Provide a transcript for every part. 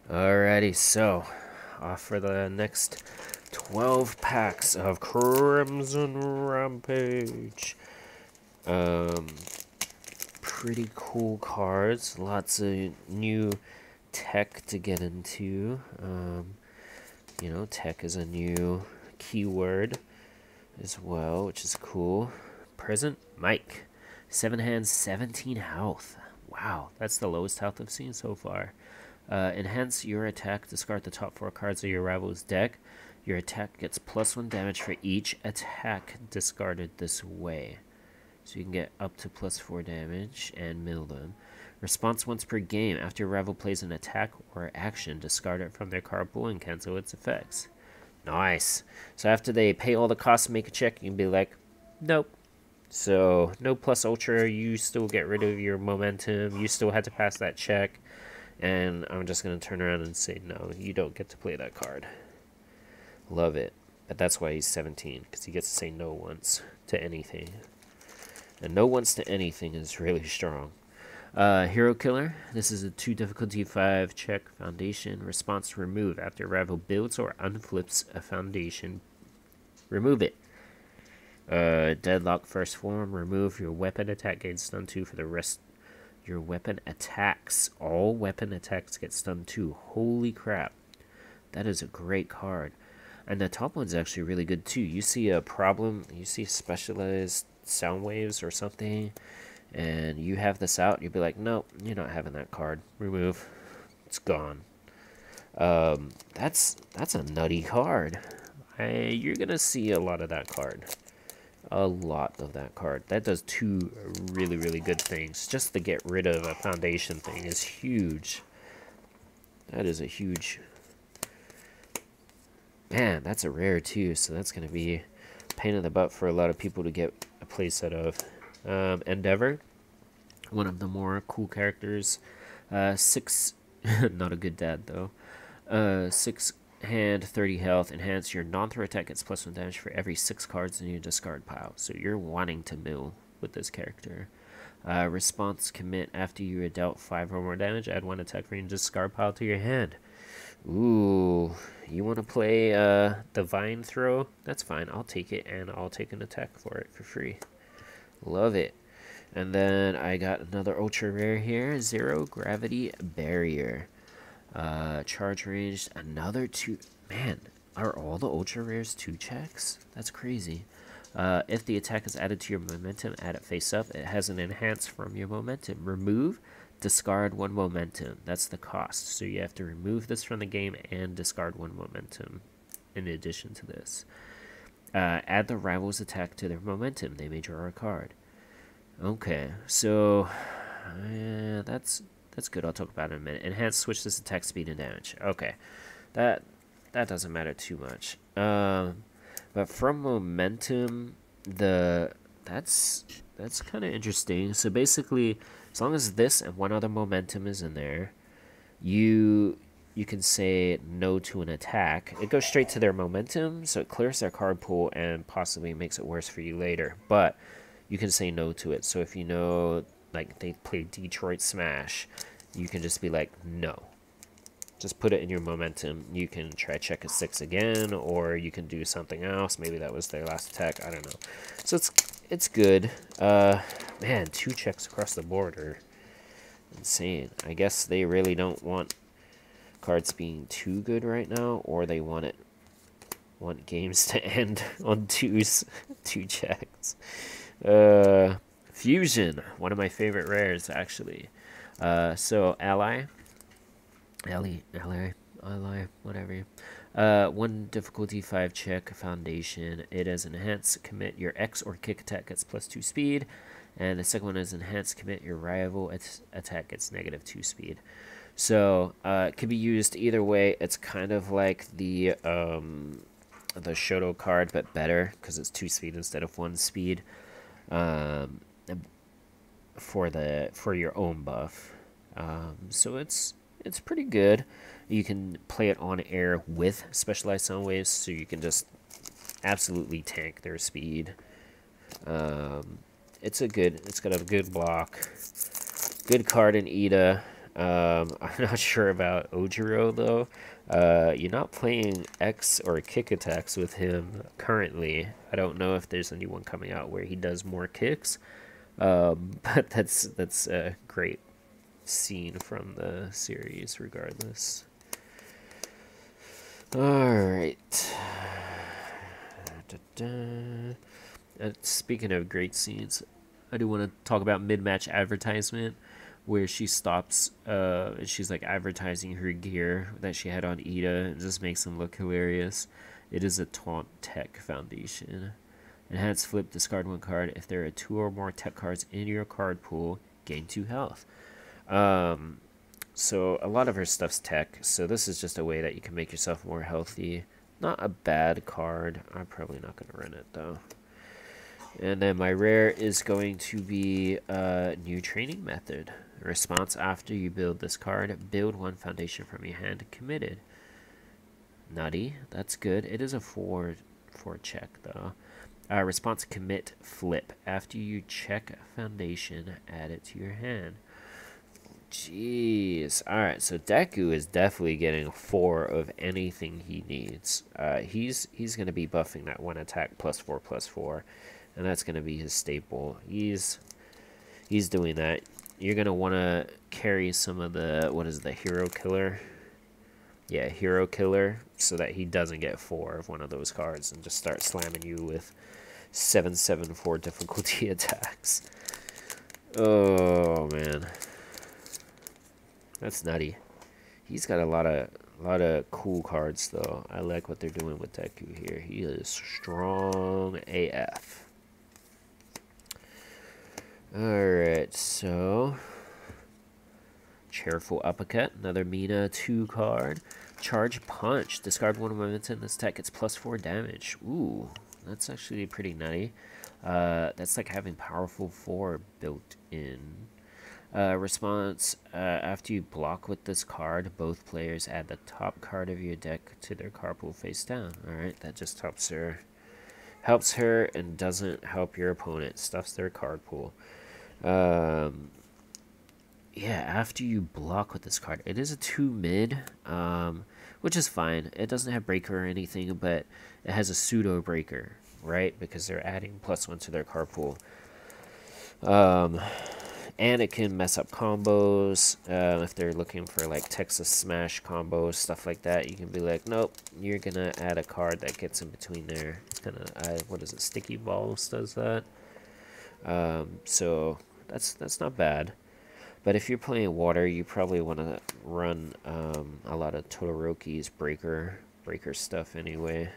Alrighty, so off for the next 12 packs of Crimson Rampage. Um, Pretty cool cards. Lots of new tech to get into. Tech is a new keyword as well, which is cool. Present Mike. 7 hands, 17 health. Wow, that's the lowest health I've seen so far. Enhance your attack. Discard the top 4 cards of your rival's deck. Your attack gets +1 damage for each attack discarded this way. So you can get up to +4 damage and mill them. Response once per game. After your rival plays an attack or action, discard it from their card pool and cancel its effects. Nice. So after they pay all the costs and make a check, you can be like, nope. So no plus ultra, you still get rid of your momentum. You still had to pass that check. And I'm just going to turn around and say, no, you don't get to play that card. Love it. But that's why he's 17, because he gets to say no once to anything. And no once to anything is really strong. Hero Killer. This is a 2 difficulty 5 check foundation. Response remove. After rival builds or unflips a foundation, remove it. Deadlock first form. Remove your weapon attack gains stun 2 for the rest. Your weapon attacks. All weapon attacks get stunned 2. Holy crap. That is a great card. And the top one's actually really good too. You see a problem, you see specialized sound waves or something, and you have this out, you'll be like, nope, you're not having that card. Remove. It's gone. That's a nutty card. You're gonna see a lot of that card. A lot of that card. That does 2 really, really good things. Just to get rid of a foundation thing is huge. That is a huge... Man, that's a rare too, so that's going to be a pain in the butt for a lot of people to get a playset of. Endeavor, one of the more cool characters. 6, not a good dad though. 6 hand, 30 health. Enhance your non-throw attack gets +1 damage for every 6 cards in your discard pile. So you're wanting to mill with this character. Response commit. After you are dealt 5 or more damage, add 1 attack from your discard pile to your hand. Ooh, you want to play Divine Throw? That's fine. I'll take it, and I'll take an attack for it for free. Love it. And then I got another ultra rare here. 0 Gravity Barrier. Charge ranged. Another 2. Man, are all the ultra rares 2 checks? That's crazy. If the attack is added to your momentum, add it face up. It has an enhance from your momentum. Remove. Discard 1 momentum. That's the cost. So you have to remove this from the game and discard 1 momentum in addition to this. Add the rival's attack to their momentum. They may draw a card. Okay, so that's good. I'll talk about it in a minute. Enhance, switch this attack speed and damage. Okay, that doesn't matter too much. But from momentum, that's kind of interesting. So basically, as long as this and 1 other momentum is in there, you can say no to an attack. It goes straight to their momentum, so it clears their card pool and possibly makes it worse for you later. But you can say no to it. So if you know, like, they play Detroit Smash, you can just be like, no. Just put it in your momentum. You can try check a 6 again, or you can do something else. Maybe that was their last attack. I don't know. So it's good. Man, 2 checks across the board are insane. I guess they really don't want cards being too good right now, or they want games to end on 2 checks. Fusion, one of my favorite rares actually. So Ally, whatever. 1 difficulty 5 check foundation. It is enhance. Commit your X or kick attack gets +2 speed, and the second one is enhance. Commit your rival attack gets -2 speed. So it can be used either way. It's kind of like the Shoto card, but better because it's 2 speed instead of 1 speed. For your own buff. So it's pretty good. You can play it on air with specialized sound waves, so you can just absolutely tank their speed. It's got a good block. Good card in Ida. I'm not sure about Ojiro though. You're not playing X or kick attacks with him currently. I don't know if there's anyone coming out where he does more kicks. But that's a great scene from the series regardless. Alright. Speaking of great scenes, I do want to talk about mid-match advertisement where she stops and she's like advertising her gear that she had on Ida and just makes them look hilarious. It is a taunt tech foundation. Enhance flip, discard 1 card. If there are 2 or more tech cards in your card pool, gain 2 health. So a lot of her stuff's tech, so this is just a way that you can make yourself more healthy. Not a bad card. I'm probably not going to run it though. And then my rare is going to be a new training method. Response after you build this card, build 1 foundation from your hand. Committed. Nutty. That's good. It is a 4 check though. Response commit flip. After you check a foundation, add it to your hand. Jeez. Alright, so Deku is definitely getting 4 of anything he needs. He's going to be buffing that 1 attack +4/+4. And that's going to be his staple. He's doing that. You're going to want to carry some of the, what is the hero killer? Yeah, hero killer, so that he doesn't get 4 of one of those cards and just start slamming you with 7/7/4 difficulty attacks. Oh man, that's nutty. He's got a lot of cool cards though. I like what they're doing with Deku here. He is strong AF. Alright, so Cheerful Uppercut, another Mina 2 card. Charge Punch, discard 1 momentum. This attack gets +4 damage. Ooh, that's actually pretty nutty. That's like having powerful 4 built in. Response, after you block with this card, both players add the top card of your deck to their card pool face down. Alright, that just helps her and doesn't help your opponent. Stuffs their card pool. Yeah, after you block with this card, it is a 2 mid, which is fine. It doesn't have breaker or anything, but it has a pseudo breaker, right? Because they're adding +1 to their card pool. And it can mess up combos. If they're looking for like Texas Smash combos, stuff like that, you can be like, nope, you're gonna add a card that gets in between there. Kind of, what is it? Sticky Balls does that. So that's not bad. But if you're playing water, you probably want to run a lot of Todoroki's breaker stuff anyway.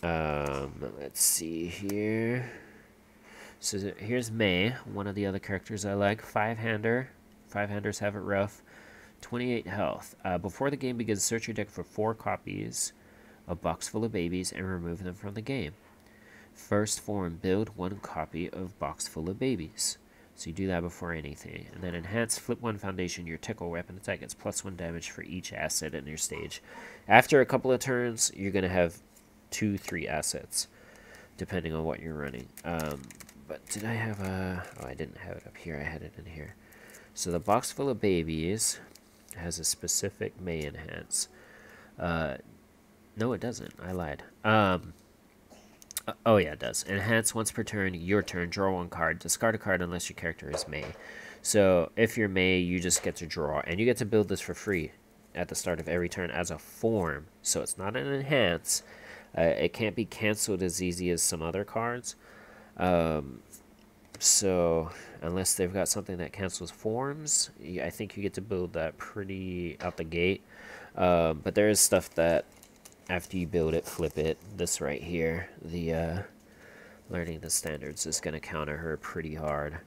Let's see here. So here's Mei, one of the other characters I like. 5-hander. 5-handers have it rough. 28 health. Before the game begins, search your deck for 4 copies of Box Full of Babies and remove them from the game. First form, build 1 copy of Box Full of Babies. So you do that before anything. And then enhance, flip 1 foundation, your tickle weapon attack gets +1 damage for each asset in your stage. After a couple of turns, you're going to have 2-3 assets, depending on what you're running. But did I have a... Oh, I didn't have it up here. I had it in here. So the Box Full of Babies has a specific May enhance. No, it doesn't. I lied. Oh, yeah, it does. Enhance once per turn, your turn, draw 1 card. Discard a card unless your character is May. So if you're May, you just get to draw. And you get to build this for free at the start of every turn as a form. So it's not an enhance. It can't be canceled as easy as some other cards. So unless they've got something that cancels forms, I think you get to build that pretty out the gate. But there is stuff that after you build it, flip it. This right here, the learning the standards is going to counter her pretty hard.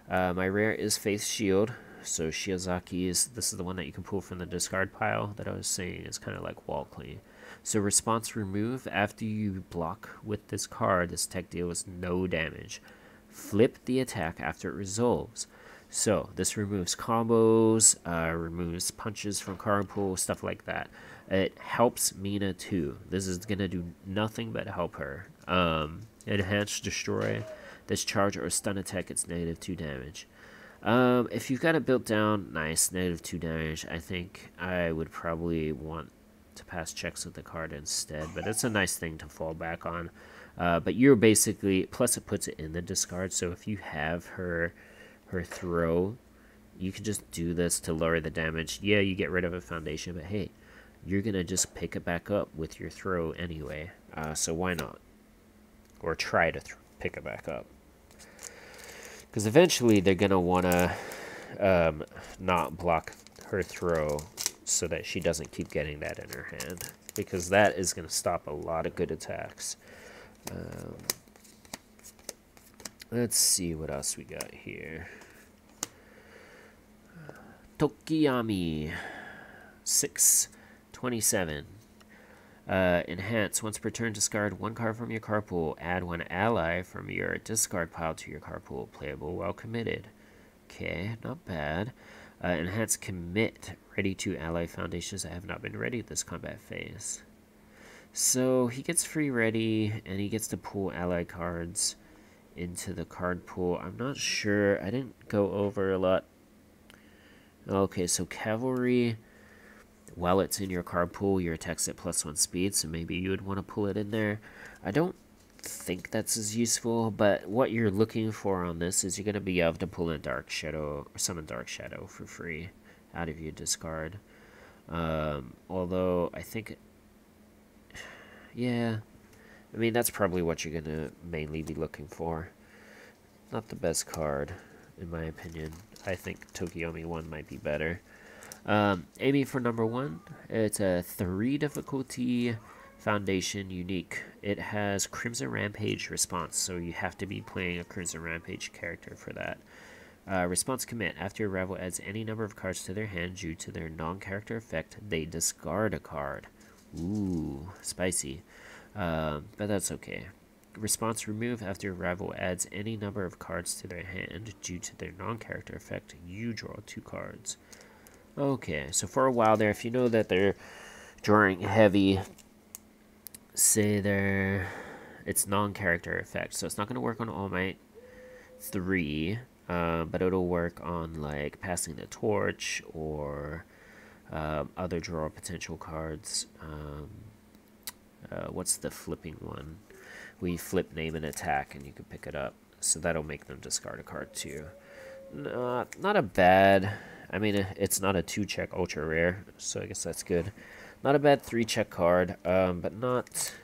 My rare is Faith Shield. So Shiozaki's, this is the one that you can pull from the discard pile that I was saying is kind of like wall clean. So response remove, after you block with this card, this tech deals no damage. Flip the attack after it resolves. So this removes combos, removes punches from card pool, stuff like that. It helps Mina too. This is going to do nothing but help her. Enhance destroy. This charge or stun attack gets -2 damage. If you've got it built down, nice, -2 damage. I think I would probably want to pass checks with the card instead, but it's a nice thing to fall back on. But you're basically, plus it puts it in the discard, so if you have her throw, you can just do this to lower the damage. Yeah, you get rid of a foundation, but hey, you're gonna just pick it back up with your throw anyway, so why not? Or try to pick it back up. Because eventually they're going to want to not block her throw so that she doesn't keep getting that in her hand. Because that is going to stop a lot of good attacks. Let's see what else we got here. Tokiyami, 6/27. Enhance. Once per turn, discard 1 card from your card pool. Add 1 ally from your discard pile to your card pool. Playable while committed. Okay, not bad. Enhance. Commit. Ready to ally foundations that have not been ready this combat phase. So he gets free ready, and he gets to pull ally cards into the card pool. I'm not sure. I didn't go over a lot. Okay, so cavalry. While it's in your card pool, your attack's at +1 speed, so maybe you would want to pull it in there. I don't think that's as useful, but what you're looking for on this is you're going to be able to pull in Dark Shadow, or summon Dark Shadow for free out of your discard. Although, I think, yeah, I mean, that's probably what you're going to mainly be looking for. Not the best card, in my opinion. I think Tokiyami 1 might be better. Aiming for number 1, it's a 3 difficulty foundation unique. It has Crimson Rampage response, so you have to be playing a Crimson Rampage character for that. Response commit. After your rival adds any number of cards to their hand due to their non-character effect, they discard a card. Ooh, spicy. But that's okay. Response remove. After your rival adds any number of cards to their hand due to their non-character effect, you draw 2 cards. Okay, so for a while there, if you know that they're drawing heavy, say it's non-character effect, so it's not going to work on All Might 3, but it'll work on like passing the torch or other draw potential cards. What's the flipping one? We flip name and attack, and you can pick it up, so that'll make them discard a card too. Not a bad. I mean, it's not a 2-check ultra rare, so I guess that's good. Not a bad 3-check card, but not.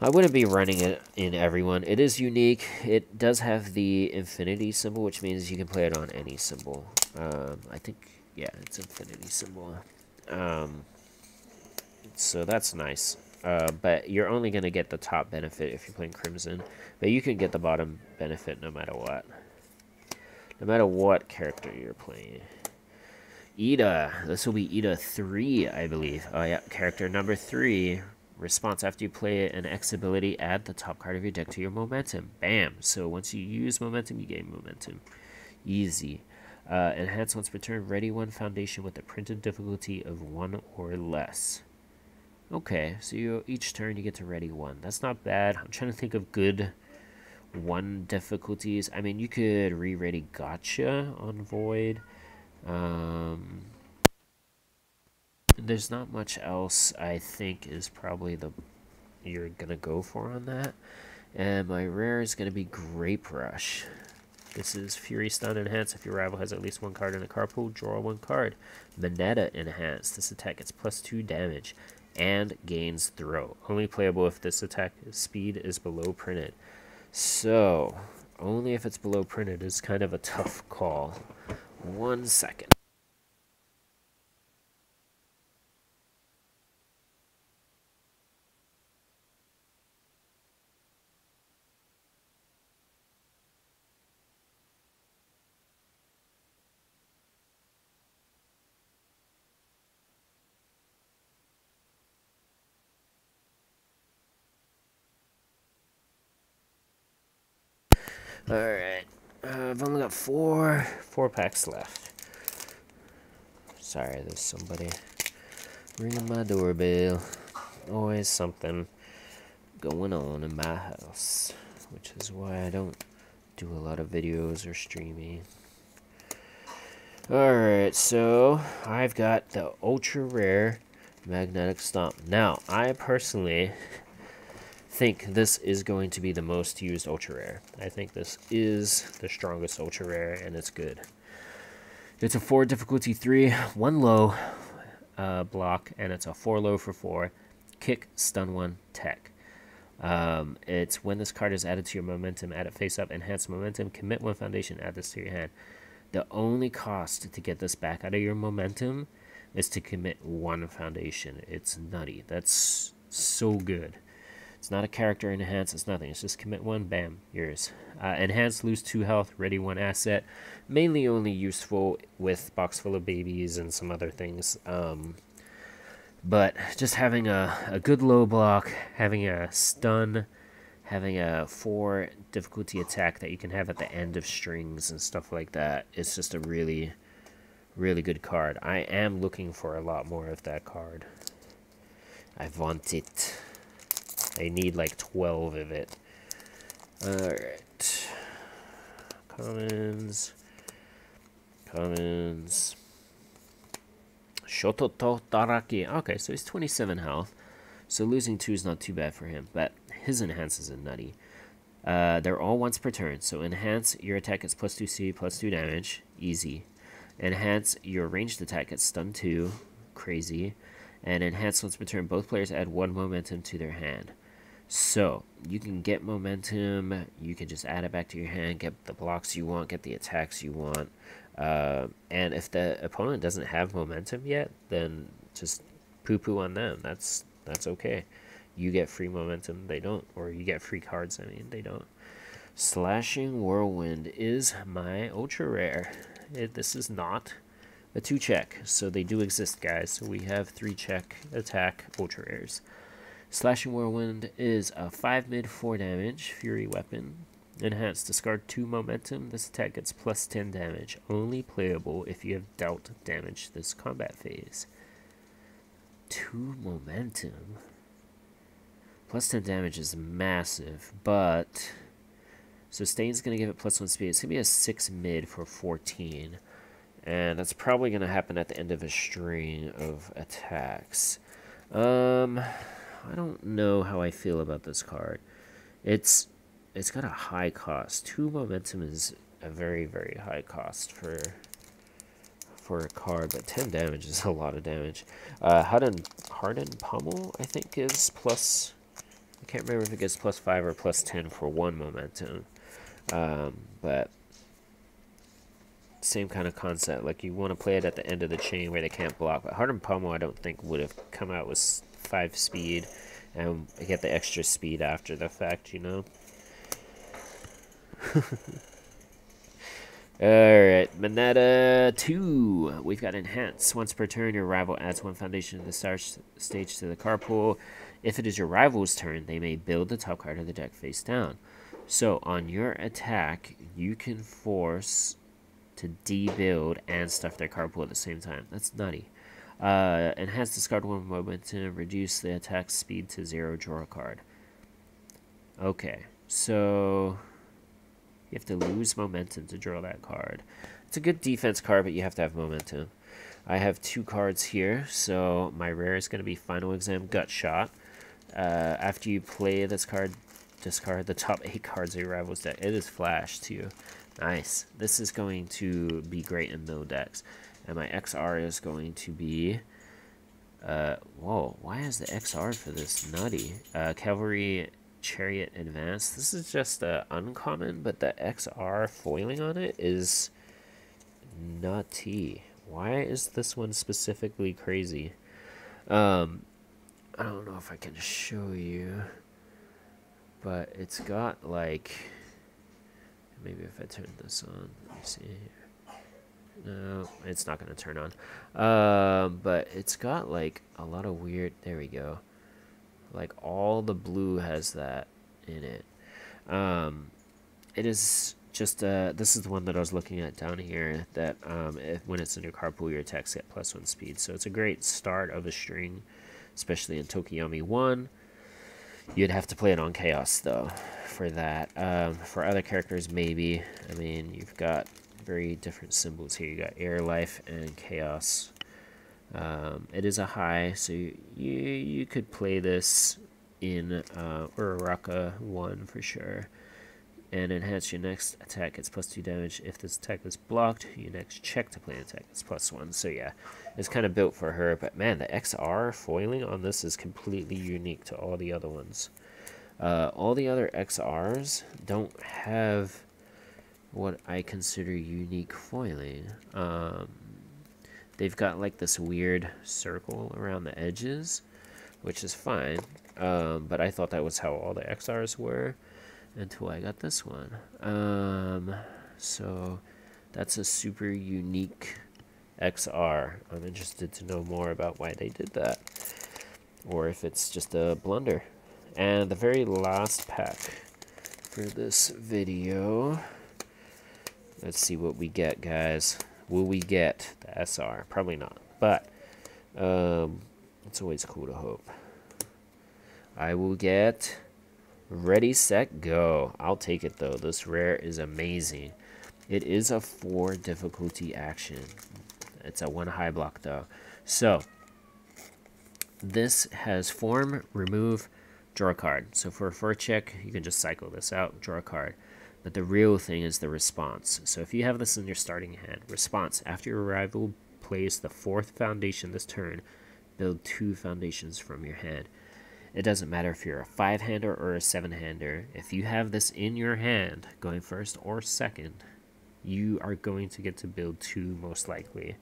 I wouldn't be running it in everyone. It is unique. It does have the infinity symbol, which means you can play it on any symbol. I think, yeah, it's infinity symbol. So that's nice. But you're only going to get the top benefit if you're playing Crimson. But you can get the bottom benefit no matter what. No matter what character you're playing. Ida. This will be Ida 3, I believe. Oh, yeah. Character number 3. Response. After you play an X ability, add the top card of your deck to your momentum. Bam. So once you use momentum, you gain momentum. Easy. Enhance once per turn. Ready 1 foundation with a printed difficulty of 1 or less. Okay. So each turn you get to ready 1. That's not bad. I'm trying to think of good 1 difficulties. I mean, you could re-ready Gotcha on Void. There's not much else I think is probably you're gonna go for on that. And my rare is gonna be Grape Rush. This is Fury Stun Enhance. If your rival has at least 1 card in the card pool, draw 1 card. Mineta Enhance. This attack gets +2 damage and gains throw. Only playable if this attack speed is below printed. So, only if it's below printed is kind of a tough call. 1 second. Alright, I've only got four packs left. Sorry, there's somebody ringing my doorbell. Always something going on in my house, which is why I don't do a lot of videos or streaming. Alright, so I've got the ultra rare magnetic stomp. Now, I personally think this is going to be the most used ultra rare. I think this is the strongest ultra rare, and it's good. It's a 4 difficulty 3, 1 low block, and it's a 4 low for 4. Kick, stun 1, tech. It's when this card is added to your momentum, add it face up, enhance momentum, commit 1 foundation, add this to your hand. The only cost to get this back out of your momentum is to commit 1 foundation. It's nutty. That's so good. It's not a character enhance, it's nothing. It's just commit 1, bam, yours. Enhance, lose 2 health, ready 1 asset. Mainly only useful with box full of babies and some other things. But just having a good low block, having a stun, having a 4 difficulty attack that you can have at the end of strings and stuff like that, it's just a really, really good card. I am looking for a lot more of that card. I want it. I need like 12 of it. Alright. Commons. Shototo Taraki. Okay, so he's 27 health. So losing 2 is not too bad for him. But his enhance is a nutty. They're all once per turn. So enhance, your attack gets plus 2 C, plus 2 damage. Easy. Enhance, your ranged attack gets stun 2. Crazy. And enhance once per turn. Both players add 1 momentum to their hand. So, you can get momentum, you can just add it back to your hand, get the blocks you want, get the attacks you want. And if the opponent doesn't have momentum yet, then just poo-poo on them. That's okay. You get free momentum, they don't. Or you get free cards, I mean, they don't. Slashing Whirlwind is my ultra rare. This is not a 2-check, so they do exist, guys. So we have 3-check attack ultra rares. Slashing Whirlwind is a 5 mid 4 damage fury weapon. Enhance, discard 2 momentum. This attack gets plus 10 damage. Only playable if you have dealt damage this combat phase. 2 momentum. Plus 10 damage is massive, but sustain's going to give it plus 1 speed. It's going to be a 6 mid for 14. And that's probably going to happen at the end of a string of attacks. I don't know how I feel about this card. It's got a high cost. 2 momentum is a very, very high cost for a card, but 10 damage is a lot of damage. Hardened Pummel, I think, is plus... I can't remember if it gets plus 5 or plus 10 for 1 momentum. But same kind of concept. Like, you want to play it at the end of the chain where they can't block. But Hardened Pummel, I don't think would have come out with 5 speed and get the extra speed after the fact, you know. Alright, Moneta 2. We've got Enhance. Once per turn, your rival adds 1 foundation to the start stage to the card pool. If it is your rival's turn, they may build the top card of the deck face down. So, on your attack, you can force to debuild and stuff their card pool at the same time. That's nutty. Enhance, discard 1 momentum, reduce the attack speed to 0, draw a card. Okay, so you have to lose momentum to draw that card. It's a good defense card, but you have to have momentum. I have 2 cards here, so my rare is going to be Final Exam Gut Shot. After you play this card, discard the top 8 cards of your rival's deck. It is flash, too. Nice. This is going to be great in mill decks. And my XR is going to be... whoa, why is the XR for this nutty? Cavalry Chariot Advance. This is just uncommon, but the XR foiling on it is nutty. Why is this one specifically crazy? I don't know if I can show you, but it's got like... Maybe if I turn this on, let me see here. No, it's not going to turn on. But it's got like a lot of weird... There we go. Like all the blue has that in it. It is just... this is the one that I was looking at down here. That when it's in your card pool, your attacks get plus 1 speed. So it's a great start of a string, especially in Tokiyami 1. You'd have to play it on Chaos, though, for that. For other characters, maybe. I mean, you've got very different symbols here. You got Air, Life, and Chaos. It is a high, so you could play this in Uraraka 1 for sure. And enhance your next attack gets +2 damage. If this attack is blocked, your next check to play an attack is +1. So yeah, it's kind of built for her. But man, the XR foiling on this is completely unique to all the other ones. All the other XRs don't have what I consider unique foiling. They've got like this weird circle around the edges, which is fine. But I thought that was how all the XRs were until I got this one. So that's a super unique XR. I'm interested to know more about why they did that, or if it's just a blunder. And the very last pack for this video, let's see what we get, guys. Will we get the SR? Probably not, but it's always cool to hope. I will get Ready, Set, Go. I'll take it, though. This rare is amazing. It is a 4 difficulty action. It's a 1 high block, though. So, this has form, remove, draw a card. So for a 4 check, you can just cycle this out, draw a card. But the real thing is the response. So if you have this in your starting hand, response. After your arrival, place the 4th foundation this turn. Build 2 foundations from your hand. It doesn't matter if you're a 5-hander or a 7-hander. If you have this in your hand, going first or second, you are going to get to build 2 most likely.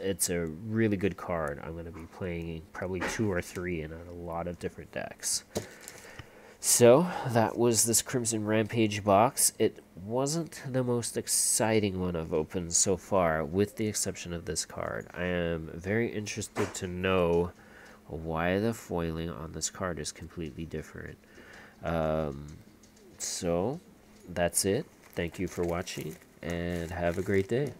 It's a really good card. I'm going to be playing probably 2 or 3 in a lot of different decks. So that was this Crimson Rampage box. It wasn't the most exciting one I've opened so far, with the exception of this card. I am very interested to know why the foiling on this card is completely different. So that's it. Thank you for watching, and have a great day.